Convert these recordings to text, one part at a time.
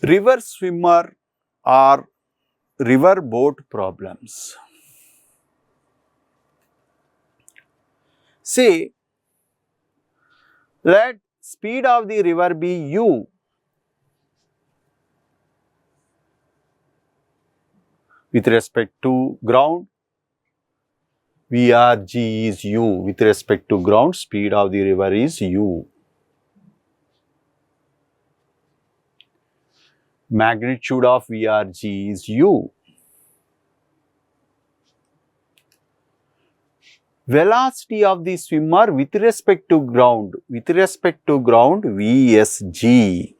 River swimmer or river boat problems. Say, let speed of the river be u. With respect to ground, VRG is u. With respect to ground, speed of the river is u. Magnitude of VRG is u. Velocity of the swimmer with respect to ground, VSG.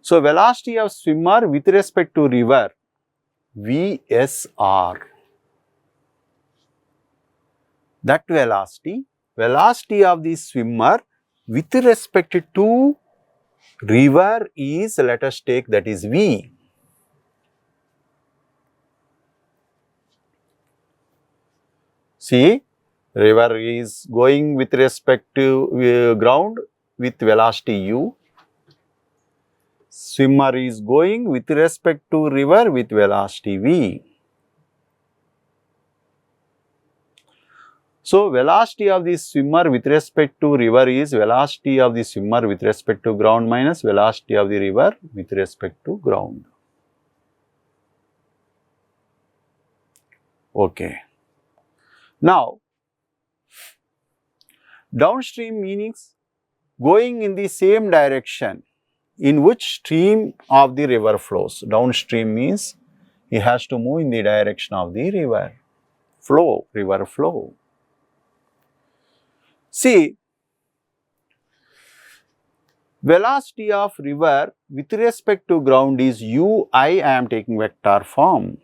So, velocity of swimmer with respect to river, VSR. That velocity of the swimmer with respect to river is, let us take, that is V. See, river is going with respect to ground with velocity u. Swimmer is going with respect to river with velocity v. So, velocity of the swimmer with respect to river is velocity of the swimmer with respect to ground minus velocity of the river with respect to ground. Okay. Now, downstream means going in the same direction in which stream of the river flows. Downstream means he has to move in the direction of the river flow. See, velocity of river with respect to ground is u. I am taking vector form.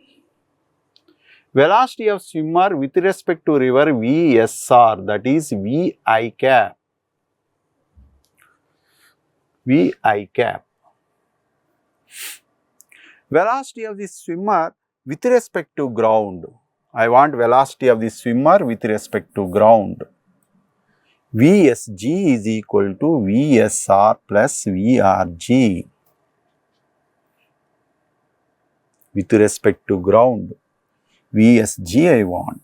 Velocity of swimmer with respect to river VSR, that is VI cap. Velocity of the swimmer with respect to ground. I want velocity of the swimmer with respect to ground. VSG is equal to VSR plus VRG with respect to ground. VSG I want.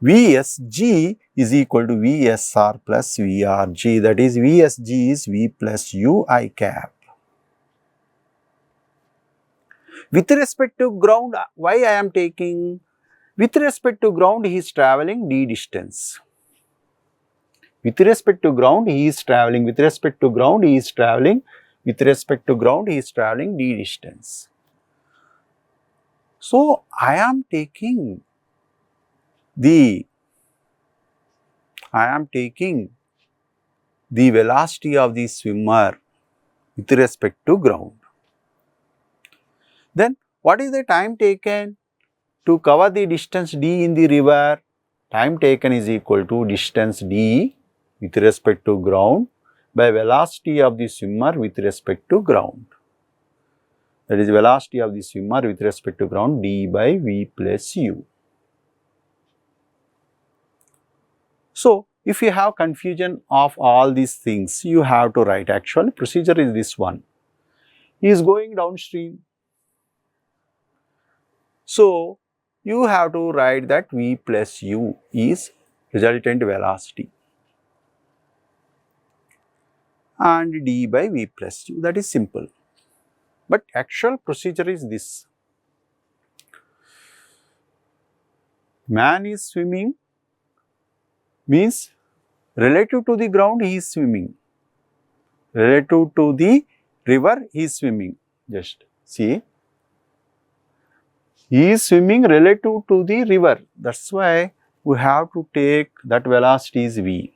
VSG is equal to VSR plus VRG, that is VSG is V plus UI cap. With respect to ground, why I am taking? With respect to ground, he is travelling d distance. With respect to ground, he is travelling. With respect to ground, he is travelling. With respect to ground, he is travelling d distance. So, I am taking the velocity of the swimmer with respect to ground. Then, what is the time taken to cover the distance d in the river? Time taken is equal to distance d with respect to ground by velocity of the swimmer with respect to ground. That is velocity of the swimmer with respect to ground d by v plus u. So, if you have confusion of all these things, you have to write. Actual procedure is this one. He is going downstream. So, you have to write that v plus u is resultant velocity and d by v plus u. That is simple. But actual procedure is this. Man is swimming means relative to the ground he is swimming. Relative to the river he is swimming. Just see. He is swimming relative to the river. That is why we have to take that velocity is v.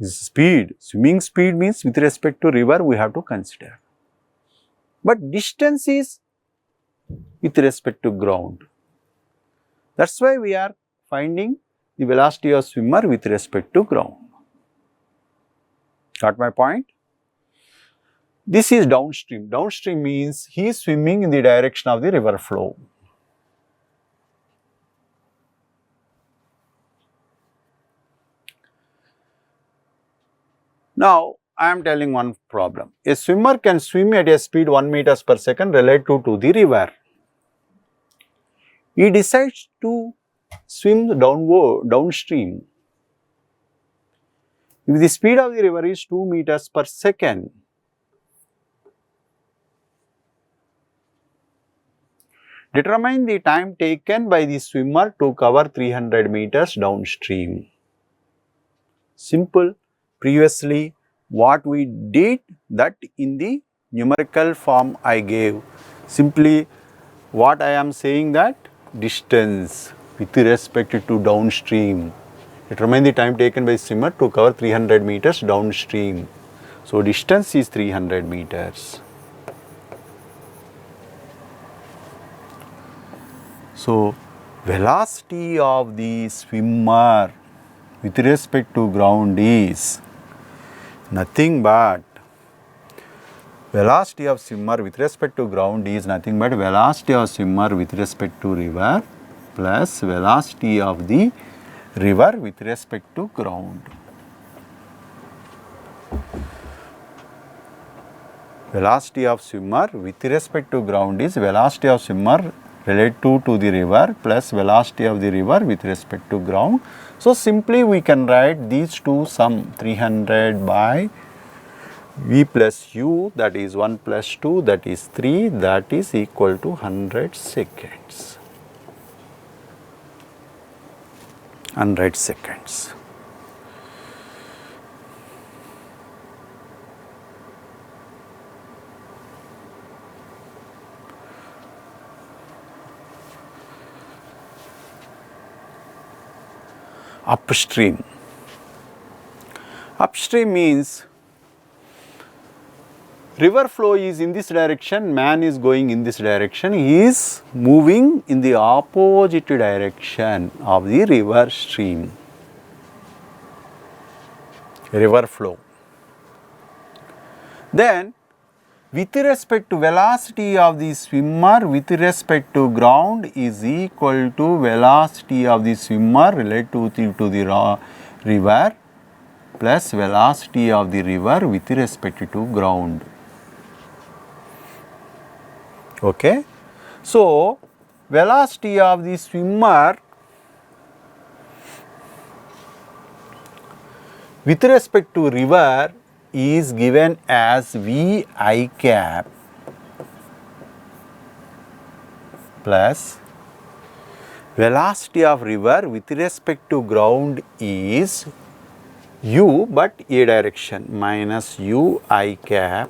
Speed, swimming speed means with respect to river we have to consider. But distance is with respect to ground. That is why we are finding the velocity of swimmer with respect to ground. Got my point? This is downstream. Downstream means he is swimming in the direction of the river flow. Now, I am telling one problem. A swimmer can swim at a speed 1 meters per second relative to the river. He decides to swim downstream. If the speed of the river is 2 meters per second, determine the time taken by the swimmer to cover 300 meters downstream. Simple. Previously, what we did that in the numerical form I gave. Simply, what I am saying that distance with respect to downstream. Determine the time taken by swimmer to cover 300 meters downstream. So, distance is 300 meters. So, velocity of the swimmer with respect to ground is nothing but velocity of swimmer with respect to ground is nothing but velocity of swimmer with respect to river plus velocity of the river with respect to ground. Velocity of swimmer with respect to ground is velocity of swimmer relative to the river plus velocity of the river with respect to ground. So, simply we can write these two sum 300 by V plus U, that is 1 plus 2, that is 3, that is equal to 100 seconds. 100 seconds. Upstream. Upstream means river flow is in this direction, man is going in this direction, he is moving in the opposite direction of the river stream, river flow. Then, with respect to velocity of the swimmer with respect to ground is equal to velocity of the swimmer relative to the river plus velocity of the river with respect to ground. Okay. So, velocity of the swimmer with respect to river is given as V I cap plus velocity of river with respect to ground is U but A direction minus U I cap.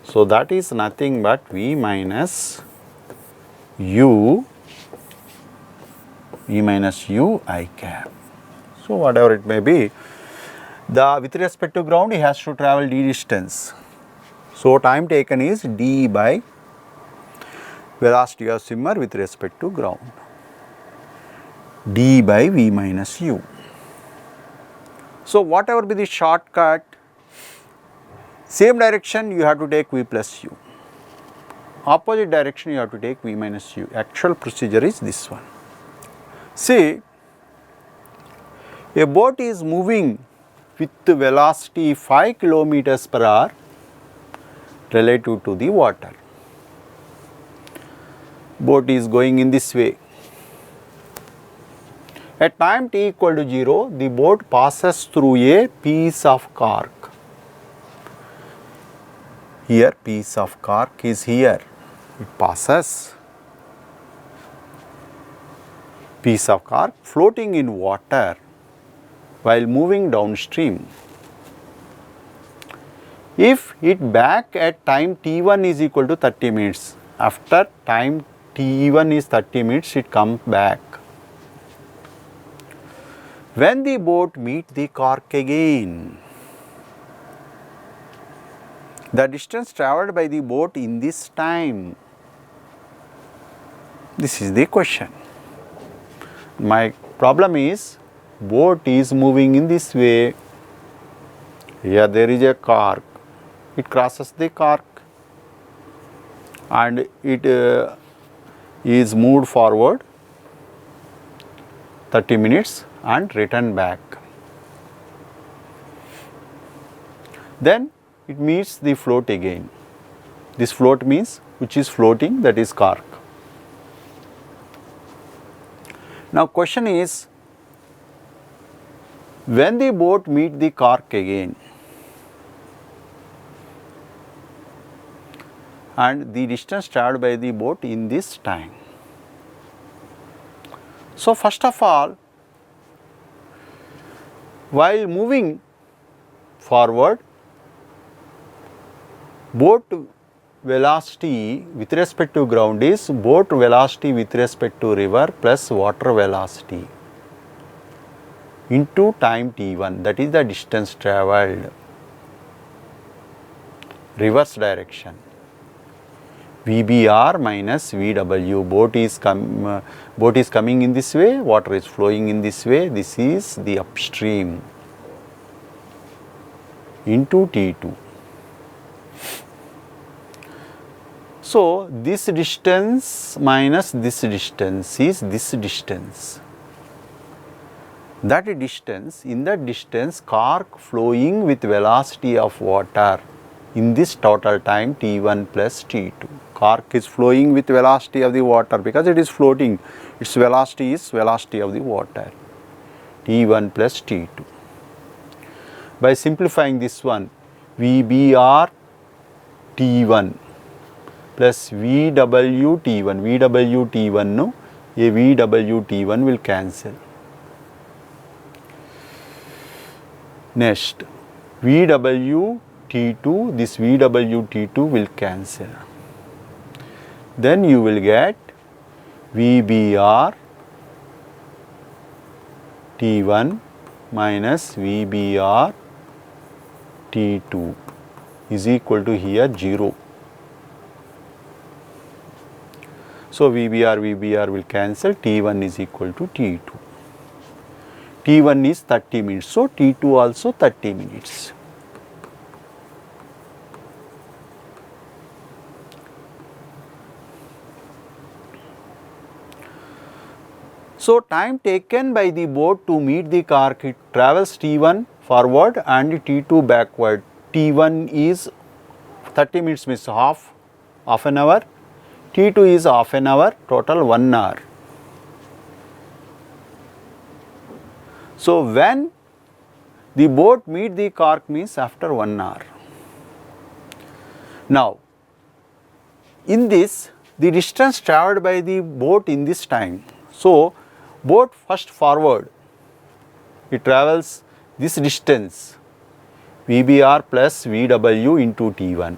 So, that is nothing but V minus U I cap. So, whatever it may be, with respect to ground he has to travel d distance. So, time taken is d by velocity of swimmer with respect to ground, d by V minus U. So, whatever be the shortcut, same direction you have to take V plus U, opposite direction you have to take V minus U. Actual procedure is this one. See, a boat is moving with velocity 5 kilometers per hour relative to the water. Boat is going in this way. At time t equal to 0, the boat passes through a piece of cork. Here piece of cork is here, it passes. Piece of cork floating in water while moving downstream. If it back at time t1 is equal to 30 minutes, after time t1 is 30 minutes, it comes back. When the boat meet the cork again, the distance travelled by the boat in this time, this is the question. My problem is, boat is moving in this way, here there is a cork, it crosses the cork and it is moved forward 30 minutes and return back. then it meets the float again. This float means which is floating, that is cork. Now question is, when the boat meet the cork again and the distance travelled by the boat in this time. So first of all, while moving forward, boat velocity with respect to ground is boat velocity with respect to river plus water velocity into time t1, that is the distance travelled, reverse direction. VBR minus VW, boat is coming in this way, water is flowing in this way, this is the upstream, into T2. So this distance minus this distance is this distance. That distance, in that distance, cork flowing with velocity of water in this total time T1 plus T2. Cork is flowing with velocity of the water because it is floating. Its velocity is velocity of the water, T1 plus T2. By simplifying this one, VBR T1 plus VW T1, no, a VW T1 will cancel. Next, VW T2, this VW T2 will cancel. Then you will get VBR T1 minus VBR T2 is equal to here 0. So VBR will cancel, T1 is equal to T2. T1 is 30 minutes, so T2 also 30 minutes. So time taken by the boat to meet the cork, it travels T1 forward and T2 backward. T1 is 30 minutes means half an hour, T2 is half an hour, total 1 hour. So when the boat meet the cork means after 1 hour. Now in this, the distance travelled by the boat in this time. So boat first forward, it travels this distance VBR plus VW into T1,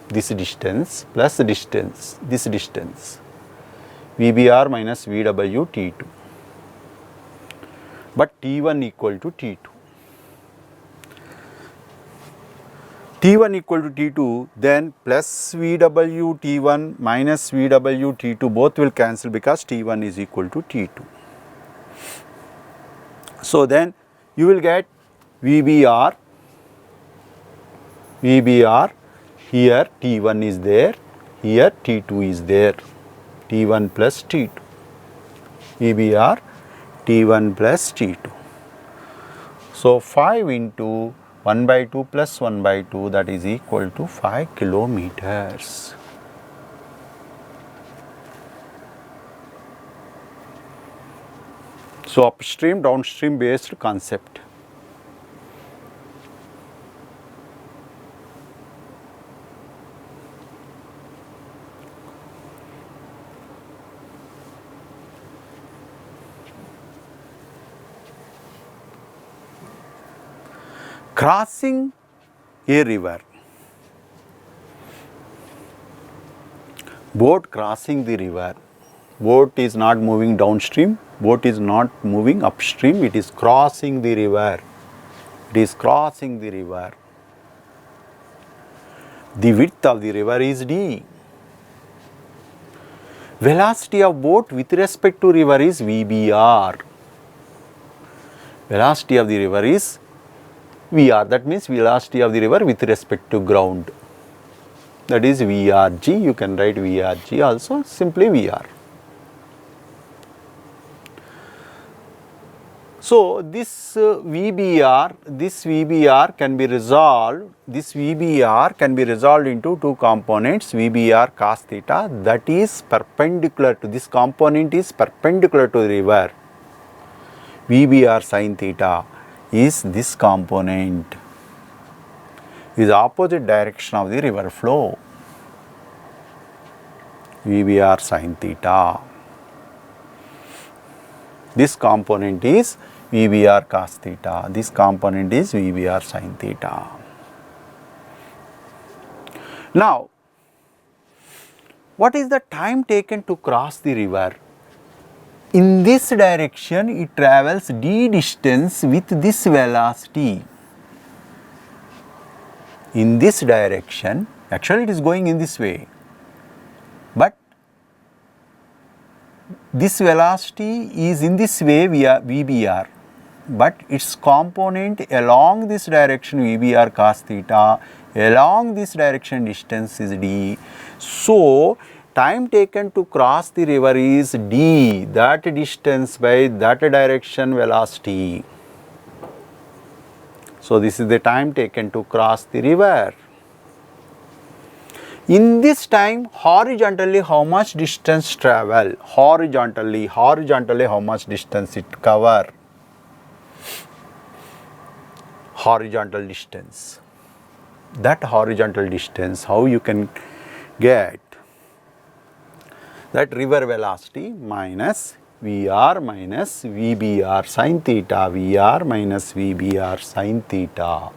this distance plus distance, this distance VBR minus VW T2, but T1 equal to T2. T1 equal to T2, then plus VW T1 minus VW T2 both will cancel because T1 is equal to T2. So then you will get VBR, here T1 is there, here T2 is there, T1 plus T2, VBR T1 plus T2. So 5 into 1 by 2 plus 1 by 2, that is equal to 5 kilometers. So upstream downstream based concept. Crossing a river. Boat crossing the river. Boat is not moving downstream, boat is not moving upstream, it is crossing the river. It is crossing the river. The width of the river is d. Velocity of boat with respect to river is VBR. Velocity of the river is VR, that means velocity of the river with respect to ground. That is VRG, you can write VRG also, simply VR. So, this VBR can be resolved, this VBR can be resolved into two components, VBR cos theta, that is perpendicular to, this component is perpendicular to the river. VBR sin theta is this component, is opposite direction of the river flow. VBR sin theta. This component is VBR cos theta. This component is VBR sin theta. Now, what is the time taken to cross the river? In this direction, it travels d distance with this velocity. In this direction, actually it is going in this way, but this velocity is in this way via VBR, but its component along this direction VBR cos theta, along this direction distance is d. So, time taken to cross the river is d, that distance by that direction velocity. So, this is the time taken to cross the river. In this time, horizontally how much distance travel? Horizontally how much distance it cover? Horizontal distance. That horizontal distance, how you can get? That river velocity minus VR minus VBR sin theta, VR minus VBR sin theta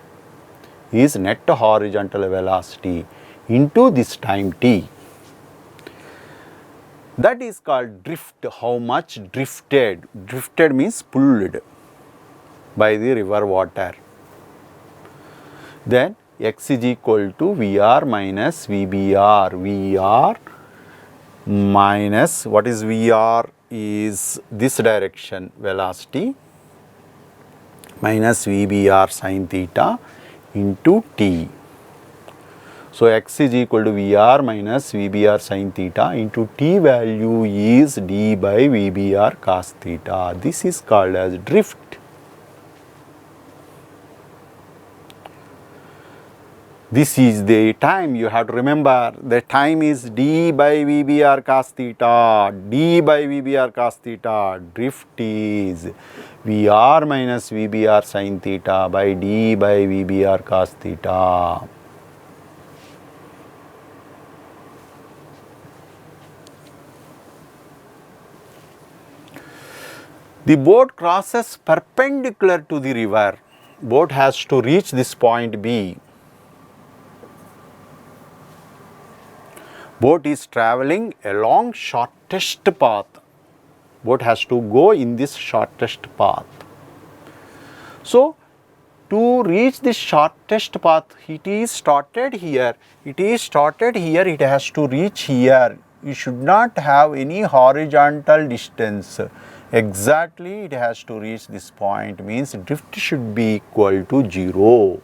is net horizontal velocity into this time t. That is called drift. How much drifted? Drifted means pulled by the river water. Then x is equal to VR minus VBR. VR minus, what is VR? Is this direction velocity minus VBR sin theta into t. So, x is equal to VR minus VBR sin theta into t value is d by VBR cos theta. This is called as drift. This is the time, you have to remember, the time is d by VBR cos theta, d by VBR cos theta, drift is VR minus VBR sin theta by d by VBR cos theta. The boat crosses perpendicular to the river. Boat has to reach this point B. Boat is traveling along shortest path. Boat has to go in this shortest path. So, to reach this shortest path, it is started here. It has to reach here. You should not have any horizontal distance. Exactly, it has to reach this point, means drift should be equal to 0.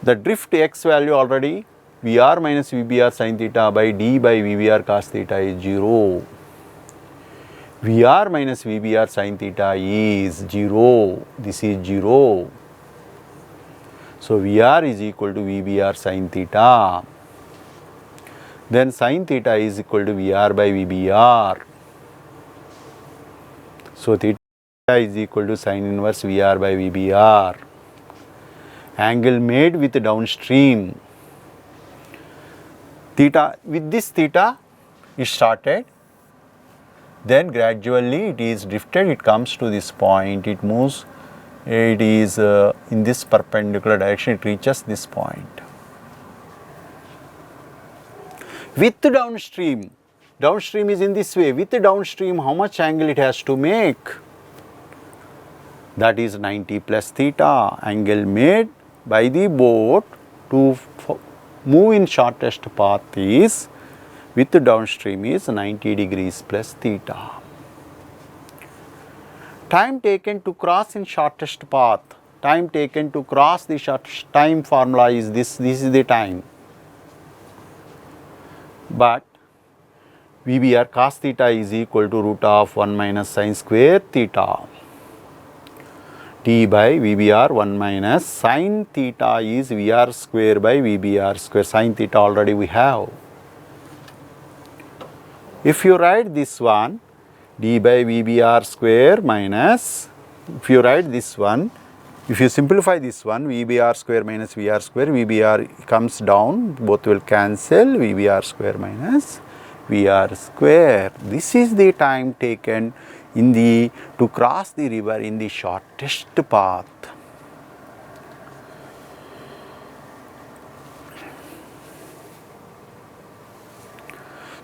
The drift x value already, VR minus VBR sin theta by d by VBR cos theta is 0. VR minus VBR sin theta is 0. This is 0. So, VR is equal to VBR sin theta. Then sin theta is equal to VR by VBR. So, theta is equal to sin inverse VR by VBR. Angle made with downstream. Theta, with this theta is started, then gradually it is drifted, it comes to this point, it moves, it is in this perpendicular direction, it reaches this point. With downstream, downstream is in this way, with downstream how much angle it has to make? That is 90 plus theta, angle made by the boat to move in shortest path is, with downstream is 90 degrees plus theta. Time taken to cross in shortest path, time taken to cross the shortest, time formula is this is the time. But VBR cos theta is equal to root of 1 minus sin square theta. T by VBR 1 minus sin theta is VR square by VBR square. Sin theta already we have. If you write this one, d by VBR square minus, if you write this one, if you simplify this one, VBR square minus VR square, VBR comes down, both will cancel, VBR square minus VR square. This is the time taken in the to cross the river in the shortest path.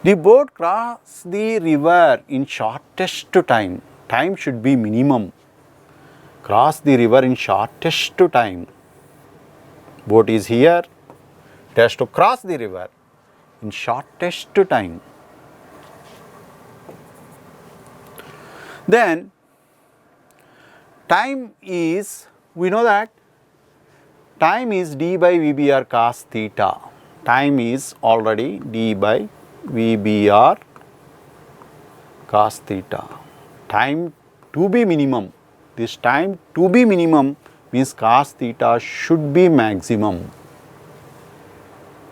The boat cross the river in shortest time. Time should be minimum. Cross the river in shortest time. Boat is here. It has to cross the river in shortest time. Then time is, we know that time is d by VBR cos theta. Time is already d by VBR cos theta. Time to be minimum. This time to be minimum means cos theta should be maximum.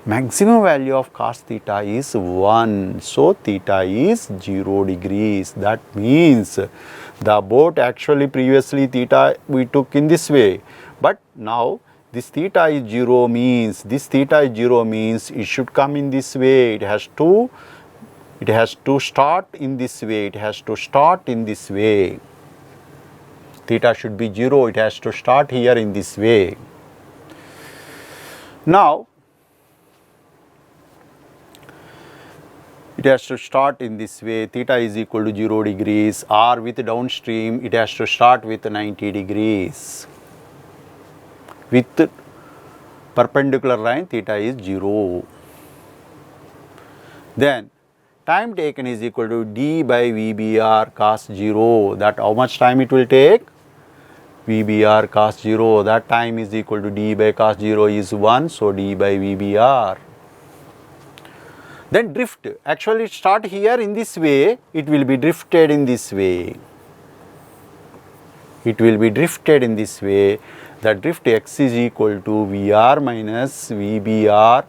Maximum value of cos theta is 1. So, theta is 0 degrees. That means the boat actually previously theta we took in this way. But now this theta is 0 means, this theta is 0 means it should come in this way. It has to start in this way. It has to start in this way. Theta should be 0. It has to start here in this way. Now, it has to start in this way. Theta is equal to 0 degrees, or with downstream it has to start with 90 degrees. With perpendicular line, theta is 0. Then time taken is equal to d by VBR cos 0. That how much time it will take? VBR cos 0. That time is equal to d by cos 0 is 1. So, d by VBR. Then drift. Actually start here in this way. It will be drifted in this way. It will be drifted in this way. The drift x is equal to VR minus VBR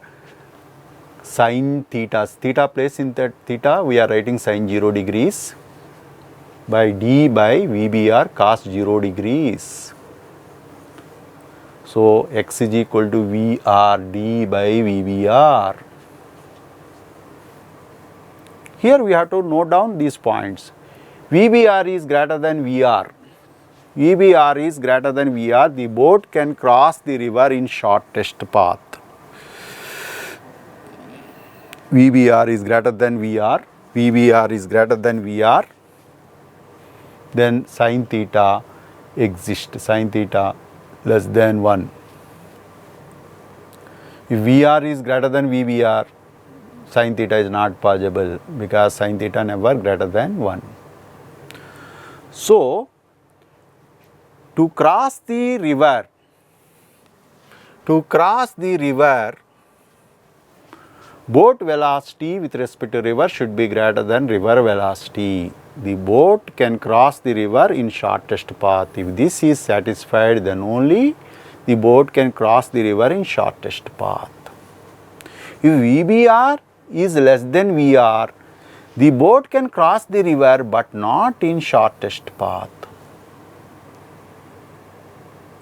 sin theta. Theta place in that theta we are writing sin 0 degrees by d by VBR cos 0 degrees. So, x is equal to VR d by VBR. Here we have to note down these points. VBR is greater than VR. VBR is greater than VR. The boat can cross the river in shortest path. VBR is greater than VR. VBR is greater than VR. Then sin theta exists. Sin theta less than 1. If VR is greater than VBR, sin theta is not possible because sin theta never greater than 1. So, to cross the river, boat velocity with respect to river should be greater than river velocity. The boat can cross the river in shortest path. If this is satisfied, then only the boat can cross the river in shortest path. If VBR is less than VR, the boat can cross the river but not in shortest path.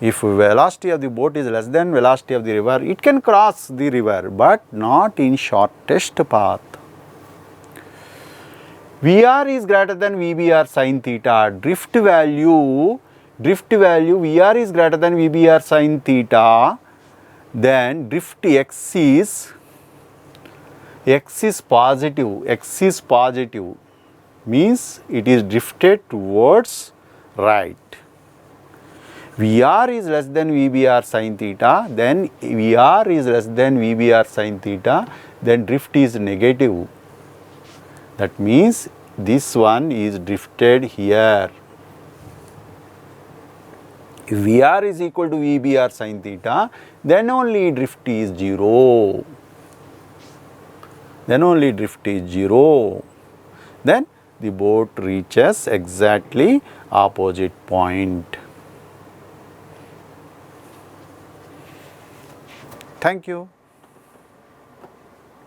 If velocity of the boat is less than velocity of the river, it can cross the river but not in shortest path. VR is greater than VBR sin theta. Drift value VR is greater than VBR sin theta. Then drift x is positive. X is positive means it is drifted towards right. VR is less than VBR sin theta, then VR is less than VBR sin theta, then drift is negative. That means this one is drifted here. If VR is equal to VBR sin theta, then only drift is 0. Then only drift is 0. then the boat reaches exactly opposite point. Thank you.